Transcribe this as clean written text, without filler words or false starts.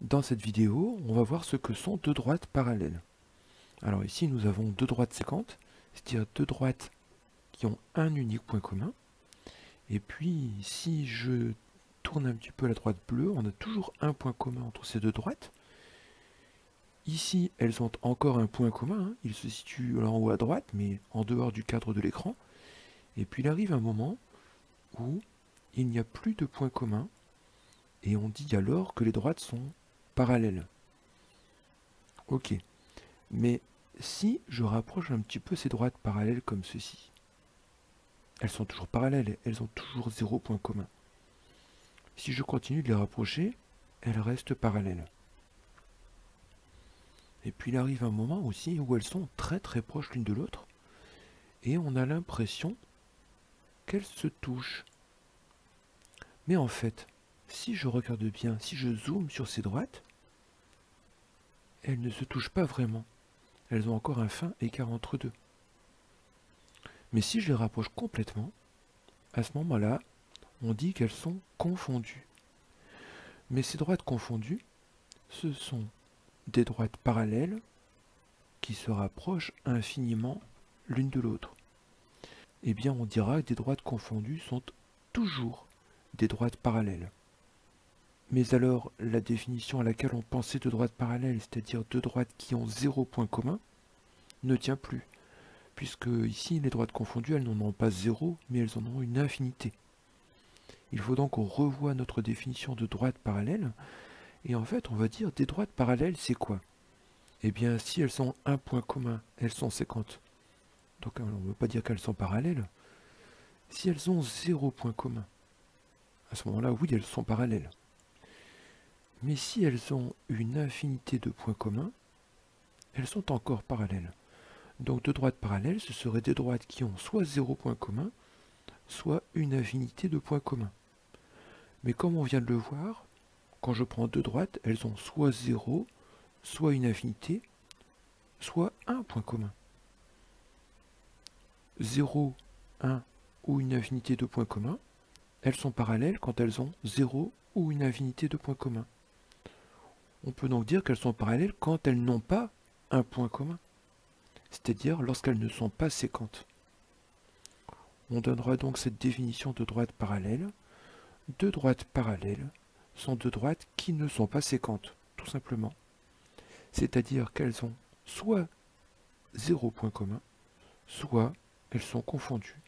Dans cette vidéo, on va voir ce que sont deux droites parallèles. Alors ici, nous avons deux droites séquentes, c'est-à-dire deux droites qui ont un unique point commun. Et puis, si je tourne un petit peu la droite bleue, on a toujours un point commun entre ces deux droites. Ici, elles ont encore un point commun, hein. Il se situe là en haut à droite, mais en dehors du cadre de l'écran. Et puis il arrive un moment où il n'y a plus de point commun, et on dit alors que les droites sont parallèles. Ok, mais si je rapproche un petit peu ces droites parallèles comme ceci, elles sont toujours parallèles, elles ont toujours 0 point commun. Si je continue de les rapprocher, elles restent parallèles. Et puis il arrive un moment aussi où elles sont très très proches l'une de l'autre, et on a l'impression qu'elles se touchent. Mais en fait, si je regarde bien, si je zoome sur ces droites, elles ne se touchent pas vraiment. Elles ont encore un fin écart entre deux. Mais si je les rapproche complètement, à ce moment-là, on dit qu'elles sont confondues. Mais ces droites confondues, ce sont des droites parallèles qui se rapprochent infiniment l'une de l'autre. Eh bien, on dira que des droites confondues sont toujours des droites parallèles. Mais alors, la définition à laquelle on pensait de droites parallèles, c'est-à-dire deux droites qui ont 0 point commun, ne tient plus. Puisque ici, les droites confondues, elles n'en ont pas 0, mais elles en ont une infinité. Il faut donc qu'on revoie notre définition de droite parallèle, et en fait, on va dire des droites parallèles, c'est quoi? Eh bien, si elles ont un point commun, elles sont séquentes. Donc on ne veut pas dire qu'elles sont parallèles. Si elles ont 0 point commun, à ce moment-là, oui, elles sont parallèles. Mais si elles ont une infinité de points communs, elles sont encore parallèles. Donc deux droites parallèles, ce seraient des droites qui ont soit 0 point commun, soit une infinité de points communs. Mais comme on vient de le voir, quand je prends deux droites, elles ont soit 0, soit une infinité, soit un point commun. 0, 1 ou une infinité de points communs, elles sont parallèles quand elles ont 0 ou une infinité de points communs. On peut donc dire qu'elles sont parallèles quand elles n'ont pas un point commun, c'est-à-dire lorsqu'elles ne sont pas séquentes. On donnera donc cette définition de droite parallèle. Deux droites parallèles sont deux droites qui ne sont pas séquentes, tout simplement. C'est-à-dire qu'elles ont soit 0 point commun, soit elles sont confondues.